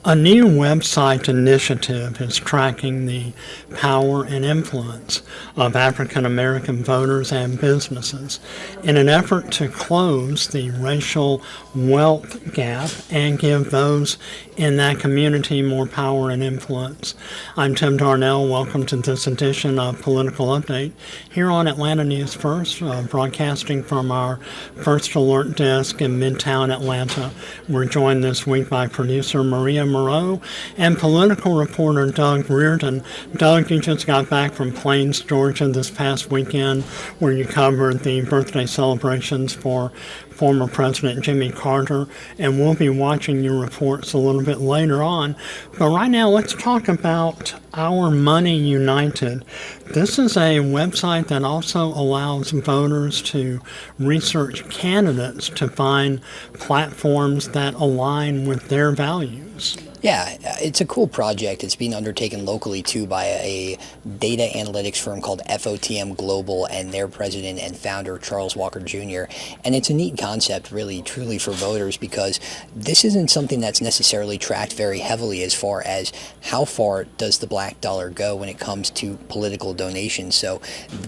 A new website initiative is tracking the power and influence of African American voters and businesses in an effort to close the racial wealth gap and give those in that community more power and influence. I'm Tim Darnell. Welcome to this edition of Political Update here on Atlanta News First, broadcasting from our First Alert desk in Midtown Atlanta. We're joined this week by producer Maria Moreau and political reporter Doug Reardon. Doug, you just got back from Plains, Georgia this past weekend, where you covered the birthday celebrations for former President Jimmy Carter, and we'll be watching your reports a little bit later on. But right now, let's talk about Our Money United. This is a website that also allows voters to research candidates to find platforms that align with their values. Yeah, it's a cool project. It's being undertaken locally, too, by a data analytics firm called FOTM Global and their president and founder, Charles Walker Jr. And it's a neat concept, really, truly, for voters, because this isn't something that's necessarily tracked very heavily as far as how far does the black dollar go when it comes to political donations. So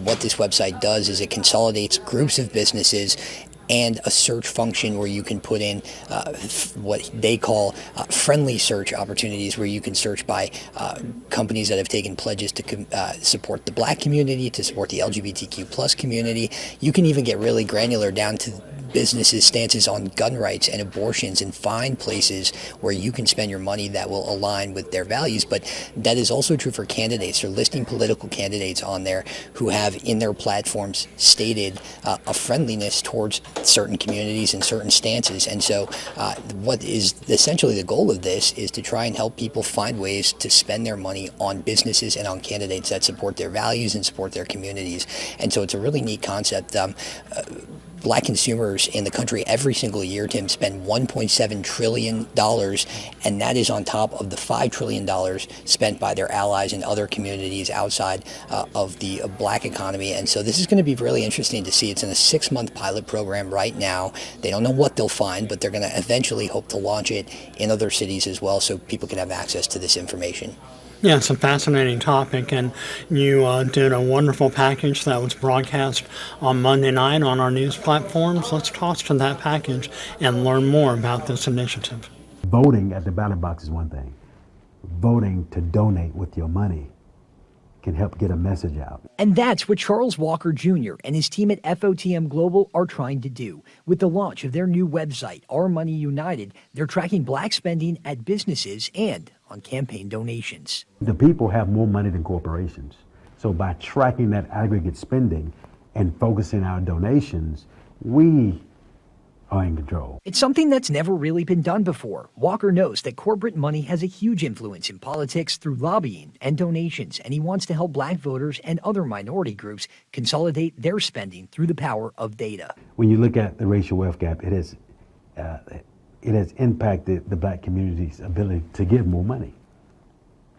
what this website does is it consolidates groups of businesses and a search function where you can put in what they call friendly search opportunities, where you can search by companies that have taken pledges to support the black community, to support the LGBTQ plus community. You can even get really granular down to businesses' stances on gun rights and abortions, and find places where you can spend your money that will align with their values. But that is also true for candidates. They're listing political candidates on there who have in their platforms stated a friendliness towards certain communities and certain stances. And so what is essentially the goal of this is to try and help people find ways to spend their money on businesses and on candidates that support their values and support their communities. And so it's a really neat concept. Black consumers in the country every single year, Tim, spend $1.7 trillion, and that is on top of the $5 trillion spent by their allies in other communities outside of the black economy. And so this is going to be really interesting to see. It's in a 6-month pilot program right now. They don't know what they'll find, but they're going to eventually hope to launch it in other cities as well, so people can have access to this information. Yeah, it's a fascinating topic, and you did a wonderful package that was broadcast on Monday night on our news platforms. Let's toss to that package and learn more about this initiative. Voting at the ballot box is one thing. Voting to donate with your money can help get a message out. And that's what Charles Walker Jr. and his team at FOTM Global are trying to do. With the launch of their new website, Our Money United, they're tracking black spending at businesses and on campaign donations. The people have more money than corporations. So by tracking that aggregate spending and focusing our donations, we are in control. It's something that's never really been done before. Walker knows that corporate money has a huge influence in politics through lobbying and donations, and he wants to help black voters and other minority groups consolidate their spending through the power of data. When you look at the racial wealth gap, it has impacted the black community's ability to give more money.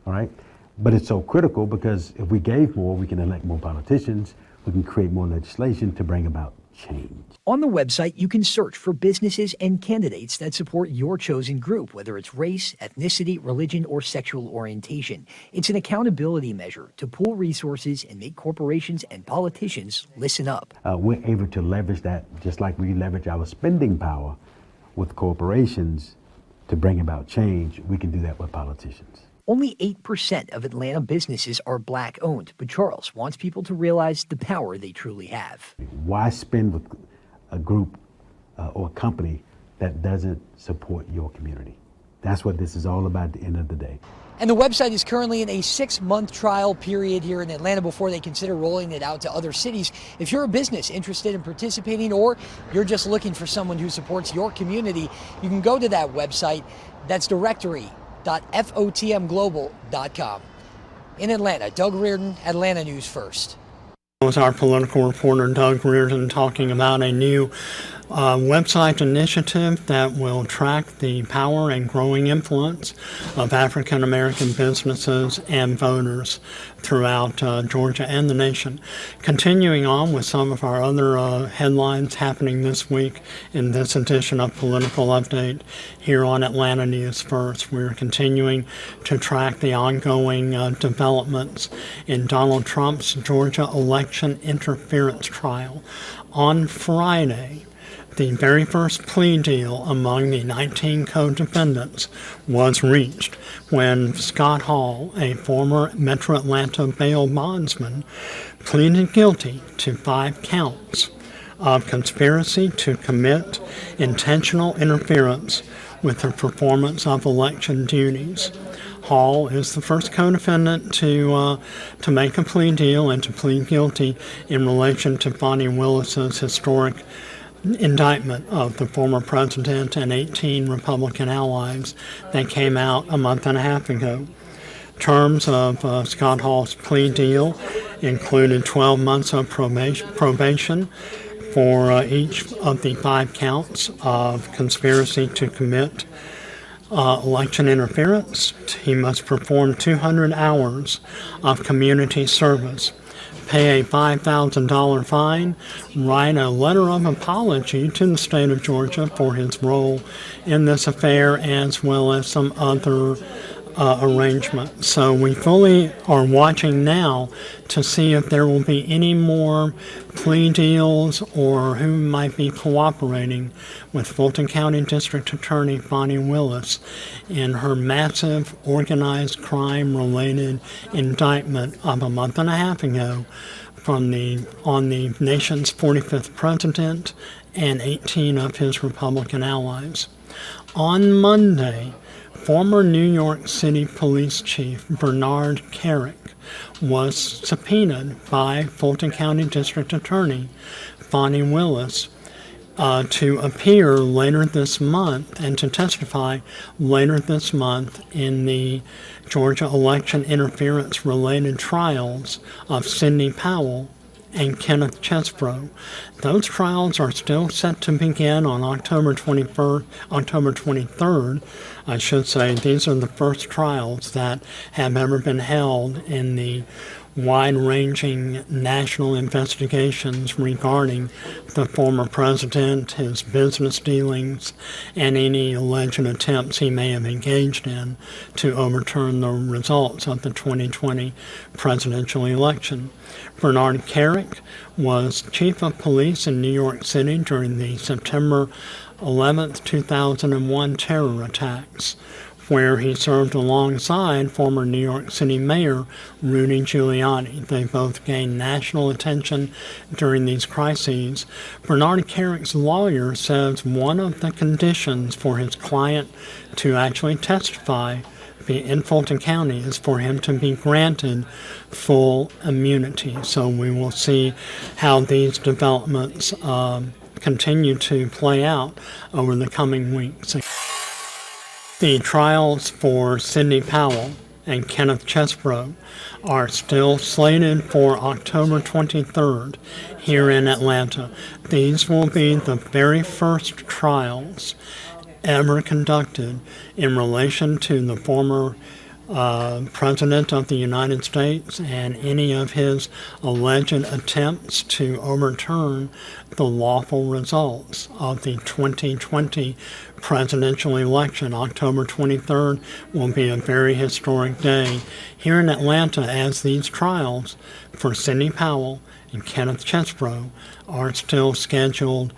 All right? But it's so critical because if we gave more, we can elect more politicians, we can create more legislation to bring about change. On the website, you can search for businesses and candidates that support your chosen group, whether it's race, ethnicity, religion, or sexual orientation. It's an accountability measure to pool resources and make corporations and politicians listen up. We're able to leverage that just like we leverage our spending power with corporations to bring about change. We can do that with politicians. Only 8% of Atlanta businesses are black-owned, but Charles wants people to realize the power they truly have. Why spend with a group or a company that doesn't support your community? That's what this is all about at the end of the day. And the website is currently in a 6-month trial period here in Atlanta before they consider rolling it out to other cities. If you're a business interested in participating, or you're just looking for someone who supports your community, you can go to that website. That's directory.fotmglobal.com. In Atlanta, Doug Reardon, Atlanta News First. That was our political reporter Doug Reardon talking about a new website initiative that will track the power and growing influence of African American businesses and voters throughout Georgia and the nation. Continuing on with some of our other headlines happening this week in this edition of Political Update here on Atlanta News First, we're continuing to track the ongoing developments in Donald Trump's Georgia election interference trial. On Friday, the very first plea deal among the 19 co-defendants was reached when Scott Hall, a former Metro Atlanta bail bondsman, pleaded guilty to 5 counts of conspiracy to commit intentional interference with the performance of election duties. Hall is the first co-defendant to make a plea deal and to plead guilty in relation to Bonnie Willis's historic indictment of the former president and 18 Republican allies that came out a month and a half ago. Terms of Scott Hall's plea deal included 12 months of probation for each of the 5 counts of conspiracy to commit election interference. He must perform 200 hours of community service, pay a $5,000 fine, write a letter of apology to the state of Georgia for his role in this affair, as well as some other arrangements. So we fully are watching now to see if there will be any more plea deals or who might be cooperating with Fulton County District Attorney Bonnie Willis in her massive organized crime-related indictment of a month and a half ago on the nation's 45th president and 18 of his Republican allies. On Monday, former New York City Police Chief Bernard Kerik was subpoenaed by Fulton County District Attorney Bonnie Willis to appear later this month and to testify later this month in the Georgia election interference related trials of Sidney Powell and Kenneth Chesbro. Those trials are still set to begin on October 23rd. I should say these are the first trials that have ever been held in the wide-ranging national investigations regarding the former president, his business dealings, and any alleged attempts he may have engaged in to overturn the results of the 2020 presidential election. Bernard Kerik was chief of police in New York City during the September 11th, 2001 terror attacks, where he served alongside former New York City Mayor Rudy Giuliani. They both gained national attention during these crises. Bernard Kerik's lawyer says one of the conditions for his client to actually testify in Fulton County is for him to be granted full immunity. So we will see how these developments continue to play out over the coming weeks. The trials for Sidney Powell and Kenneth Chesbro are still slated for October 23rd here in Atlanta. These will be the very first trials ever conducted in relation to the former President of the United States and any of his alleged attempts to overturn the lawful results of the 2020 presidential election. October 23rd will be a very historic day here in Atlanta as these trials for Sidney Powell and Kenneth Chesbro are still scheduled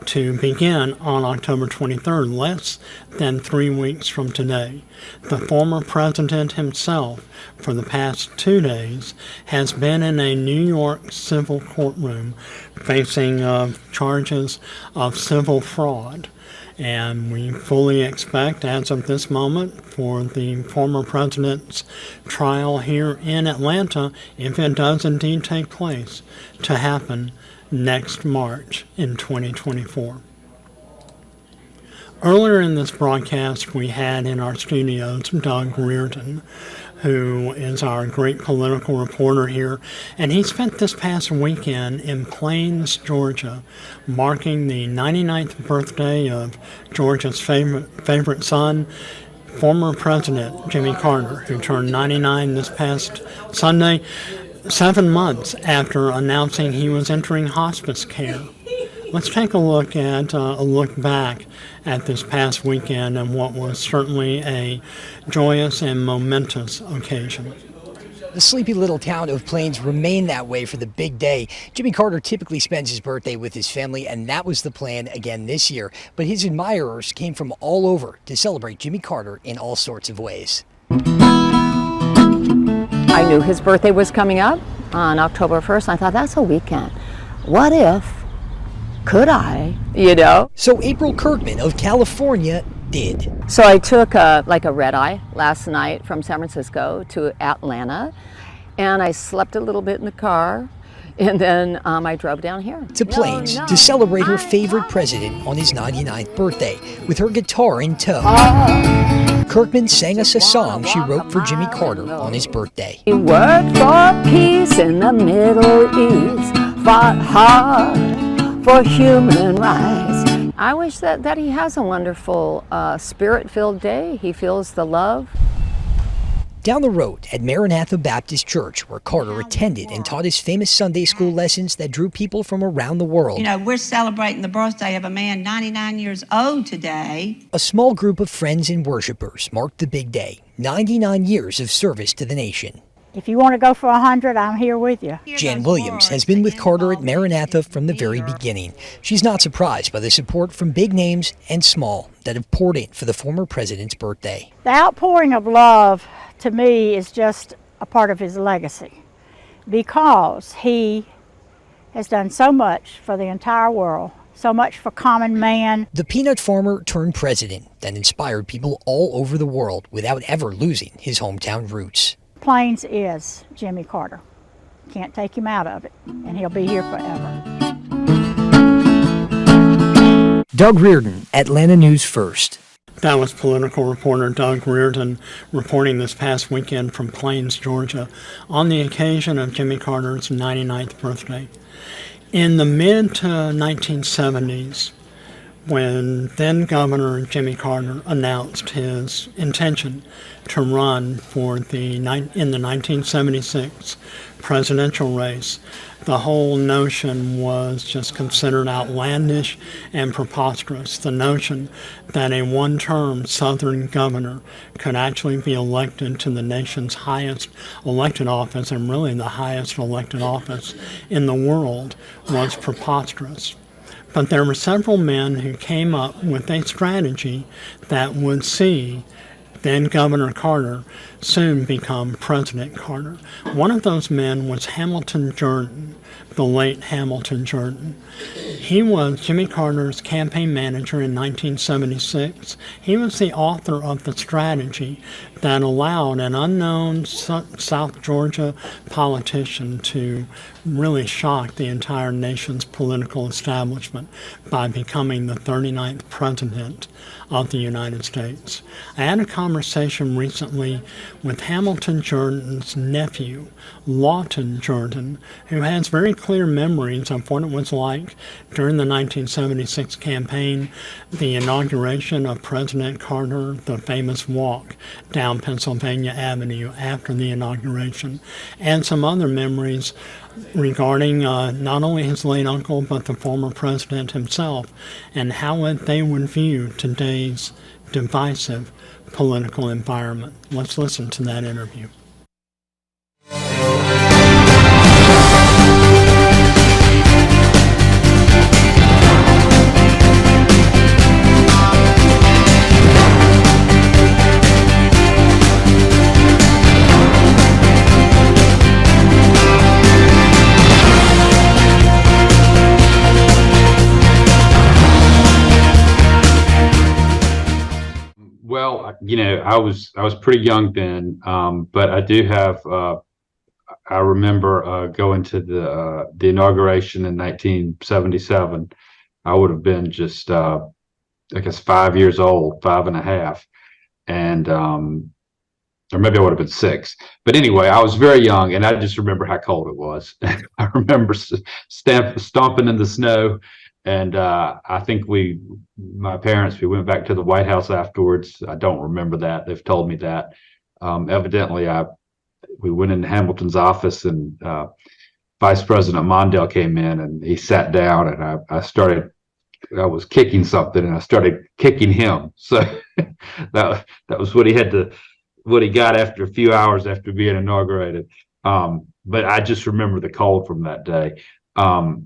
to begin on October 23rd, less than 3 weeks from today. The former president himself, for the past 2 days, has been in a New York civil courtroom facing charges of civil fraud. And we fully expect, as of this moment, for the former president's trial here in Atlanta, if it does indeed take place, to happen next March in 2024. Earlier in this broadcast, we had in our studios Doug Reardon, who is our great political reporter here, and he spent this past weekend in Plains, Georgia, marking the 99th birthday of Georgia's favorite son, former President Jimmy Carter, who turned 99 this past Sunday, 7 months after announcing he was entering hospice care. Let's take a look back at this past weekend and what was certainly a joyous and momentous occasion. The sleepy little town of Plains remained that way for the big day. Jimmy Carter typically spends his birthday with his family, and that was the plan again this year. But his admirers came from all over to celebrate Jimmy Carter in all sorts of ways. I knew his birthday was coming up on October 1st. I thought, that's a weekend. What if, could I, So April Kirkman of California did. So I took a red eye last night from San Francisco to Atlanta, and I slept a little bit in the car, and then I drove down here. To Plains to celebrate her favorite president on his 99th birthday with her guitar in tow. Kirkman sang us a song she wrote for Jimmy Carter on his birthday. He worked for peace in the Middle East, fought hard for human rights. I wish that he has a wonderful spirit-filled day. He feels the love. Down the road at Maranatha Baptist Church, where Carter attended and taught his famous Sunday school lessons that drew people from around the world. We're celebrating the birthday of a man 99 years old today. A small group of friends and worshipers marked the big day, 99 years of service to the nation. If you want to go for 100, I'm here with you. Jan Williams has been with Carter at Maranatha from the very beginning. She's not surprised by the support from big names and small that have poured in for the former president's birthday. The outpouring of love, to me, is just a part of his legacy, because he has done so much for the entire world, so much for common man. The peanut farmer turned president that inspired people all over the world without ever losing his hometown roots. Plains is Jimmy Carter. Can't take him out of it, and he'll be here forever. Doug Reardon, Atlanta News First. That was political reporter Doug Reardon reporting this past weekend from Plains, Georgia, on the occasion of Jimmy Carter's 99th birthday. In the mid to 1970s, when then Governor Jimmy Carter announced his intention to run for in the 1976 presidential race, the whole notion was just considered outlandish and preposterous. The notion that a one-term Southern governor could actually be elected to the nation's highest elected office, and really the highest elected office in the world, was preposterous. But there were several men who came up with a strategy that would see then Governor Carter soon become President Carter. One of those men was Hamilton Jordan, the late Hamilton Jordan. He was Jimmy Carter's campaign manager in 1976. He was the author of the strategy that allowed an unknown South Georgia politician to really shock the entire nation's political establishment by becoming the 39th president of the United States. I had a conversation recently with Hamilton Jordan's nephew, Lawton Jordan, who has very clear memories of what it was like during the 1976 campaign, the inauguration of President Carter, the famous walk down Pennsylvania Avenue after the inauguration, and some other memories regarding not only his late uncle but the former president himself, and how they would view today's divisive political environment. Let's listen to that interview. Well, I was pretty young then, but I do have. I remember going to the inauguration in 1977. I would have been just, I guess, 5 years old, 5 and a half, and or maybe I would have been 6. But anyway, I was very young, and I just remember how cold it was. I remember stomping in the snow, and I think my parents, we went back to the White House afterwards. I don't remember that. They've told me that. Evidently, we went into Hamilton's office, and Vice President Mondale came in, and he sat down, and I was kicking something, and I started kicking him. So that was what he got after a few hours after being inaugurated. But I just remember the cold from that day. My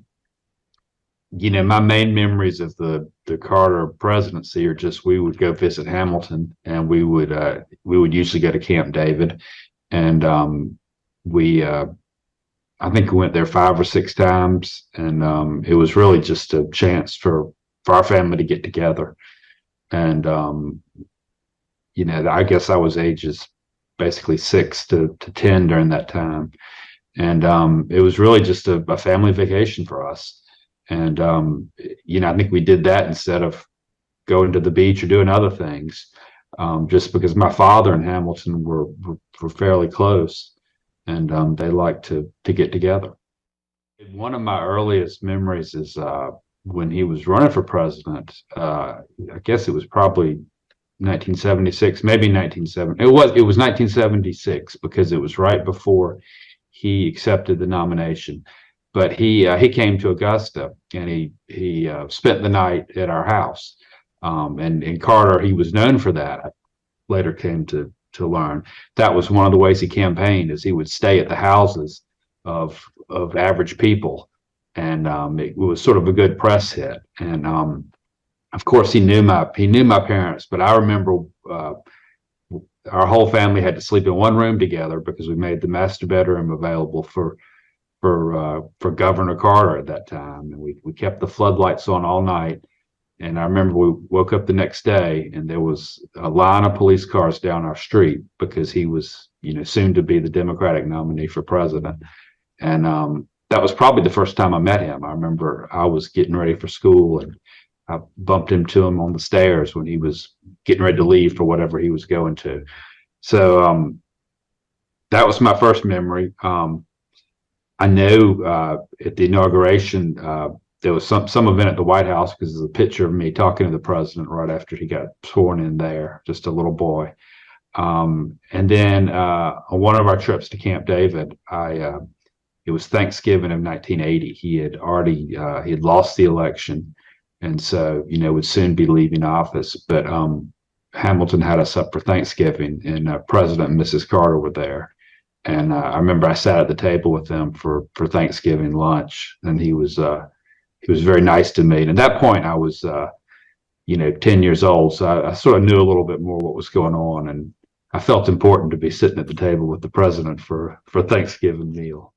main memories of the Carter presidency are just, we would go visit Hamilton, and we would usually go to Camp David, and I think we went there 5 or 6 times, and it was really just a chance for our family to get together. And I guess I was ages basically 6 to 10 during that time, and it was really just a family vacation for us. And I think we did that instead of going to the beach or doing other things, just because my father and Hamilton were fairly close, and they liked to get together. One of my earliest memories is when he was running for president. I guess it was probably 1976, maybe 1970. It was 1976, because it was right before he accepted the nomination. But he came to Augusta, and he spent the night at our house. And Carter, he was known for that. I later came to learn that was one of the ways he campaigned, is he would stay at the houses of average people, and it was sort of a good press hit. And of course, he knew my parents, but I remember our whole family had to sleep in one room together, because we made the master bedroom available for Governor Carter at that time, and we kept the floodlights on all night. And I remember we woke up the next day, and there was a line of police cars down our street, because he was, soon to be the Democratic nominee for president. And that was probably the first time I met him. I remember I was getting ready for school, and I bumped into him on the stairs when he was getting ready to leave for whatever he was going to. So that was my first memory. I know at the inauguration, there was some event at the White House, because there's a picture of me talking to the president right after he got sworn in there, just a little boy. And then on one of our trips to Camp David, it was Thanksgiving of 1980. He had lost the election, and so would soon be leaving office. But Hamilton had us up for Thanksgiving, and President and Mrs. Carter were there. And I remember I sat at the table with them for Thanksgiving lunch, and he was very nice to me. And at that point, I was 10 years old, so I sort of knew a little bit more what was going on, and I felt important to be sitting at the table with the president for Thanksgiving meal.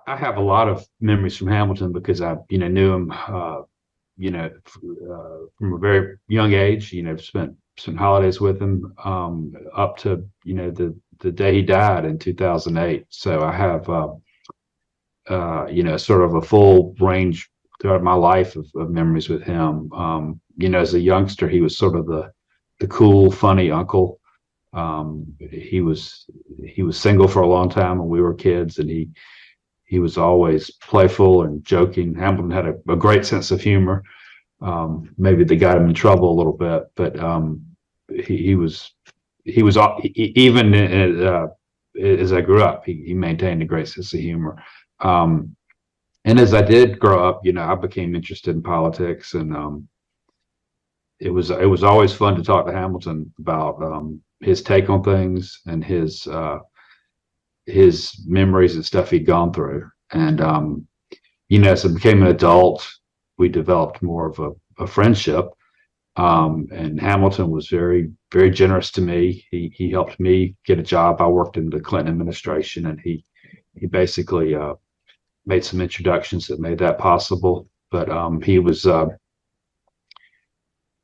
I have a lot of memories from Hamilton, because I knew him from a very young age. Spent holidays with him up to the day he died in 2008. So I have sort of a full range throughout my life of memories with him. As a youngster, he was sort of the cool, funny uncle. He was single for a long time when we were kids, and he was always playful and joking. Hamilton had a great sense of humor. Maybe they got him in trouble a little bit, but he was even as I grew up, he maintained a great sense of humor. And as I did grow up, I became interested in politics, and it was always fun to talk to Hamilton about his take on things, and his memories and stuff he'd gone through. And as I became an adult, we developed more of a friendship. And Hamilton was very, very generous to me. He helped me get a job. I worked in the Clinton administration, and he basically made some introductions that made that possible. But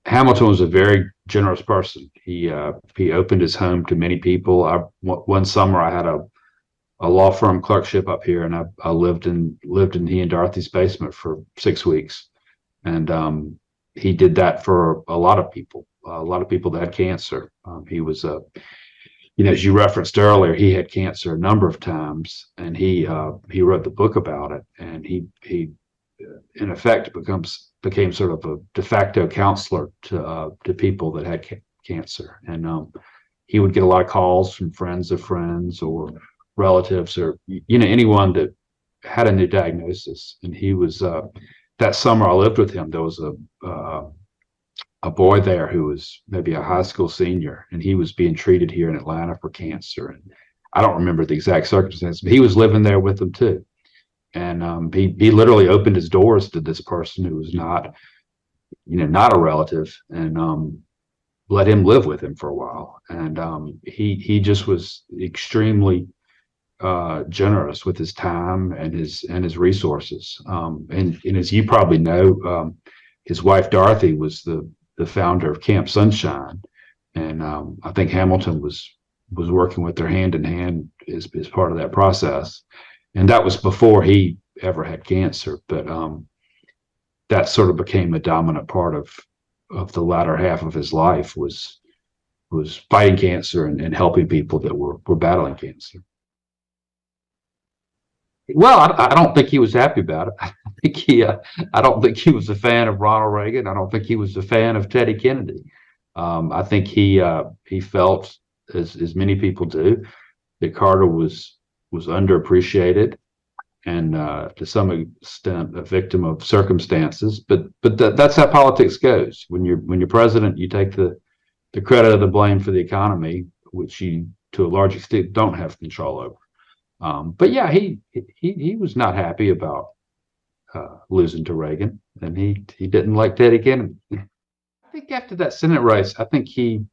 Hamilton was a very generous person. He opened his home to many people. One summer I had a law firm clerkship up here, and I lived in he and Dorothy's basement for 6 weeks. And he did that for a lot of people that had cancer. He was as you referenced earlier, he had cancer a number of times, and he wrote the book about it, and he in effect became sort of a de facto counselor to people that had cancer, and he would get a lot of calls from friends of friends or relatives or anyone that had a new diagnosis. And he was that summer I lived with him. There was a boy there who was maybe a high school senior, and he was being treated here in Atlanta for cancer. And I don't remember the exact circumstances, but he was living there with them too. And he literally opened his doors to this person who was not a relative, and let him live with him for a while. And he just was extremely generous with his time and his resources. And as you probably know, his wife Dorothy was the founder of Camp Sunshine, and I think Hamilton was working with her hand in hand as part of that process. And that was before he ever had cancer, but that sort of became a dominant part of the latter half of his life, was fighting cancer and helping people that were battling cancer. Well, I don't think he was happy about it. I don't think he was a fan of Ronald Reagan. I don't think he was a fan of Teddy Kennedy. I think he felt, as many people do, that Carter was underappreciated and to some extent a victim of circumstances. But that's how politics goes. When you're president, you take the credit of the blame for the economy, which you to a large extent don't have control over. But yeah, he was not happy about losing to Reagan, and he didn't like Teddy Kennedy. I think after that Senate race, I think he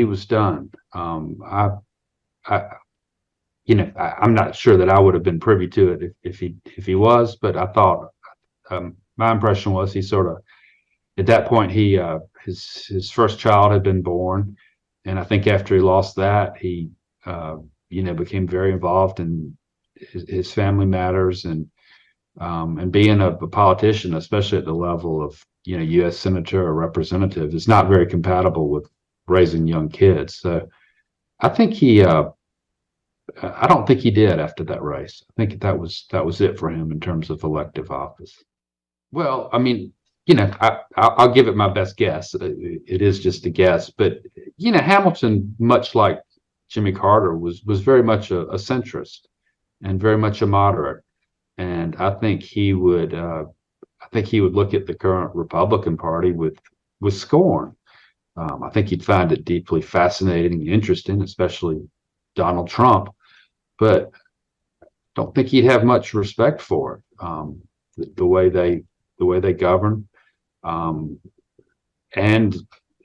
was done. I'm not sure that I would have been privy to it if he was, but I thought my impression was he sort of, at that point, his first child had been born, and I think after he lost that, he became very involved in his family matters, and being a politician, especially at the level of U.S. senator or representative, is not very compatible with raising young kids. So I think I don't think he did after that race. I think that was it for him in terms of elective office. Well, I mean, I'll give it my best guess. It is just a guess, but Hamilton, much like Jimmy Carter, was very much a centrist and very much a moderate, and I think he would look at the current Republican Party with scorn. I think he'd find it deeply fascinating and interesting, especially Donald Trump, but don't think he'd have much respect for it, the way they govern, and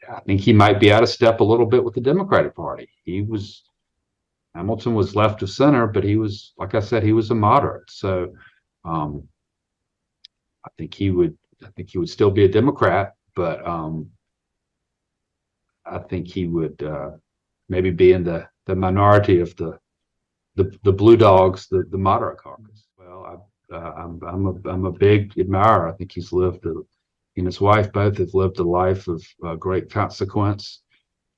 I think he might be out of step a little bit with the Democratic Party. Hamilton was left of center, but he was, like I said, he was a moderate. So I think he would still be a Democrat, but I think he would maybe be in the minority of the blue dogs, the moderate caucus. Well, I'm a big admirer. I think he's lived he and his wife both have lived a life of great consequence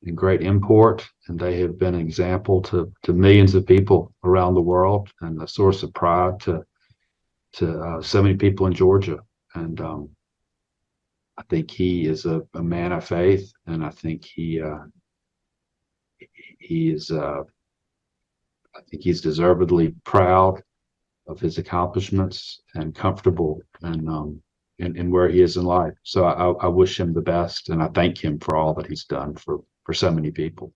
and great import, and they have been an example to millions of people around the world, and a source of pride to so many people in Georgia. And I think he is a man of faith, and I think he is. I think he's deservedly proud of his accomplishments and comfortable in where he is in life. So I wish him the best, and I thank him for all that he's done for so many people.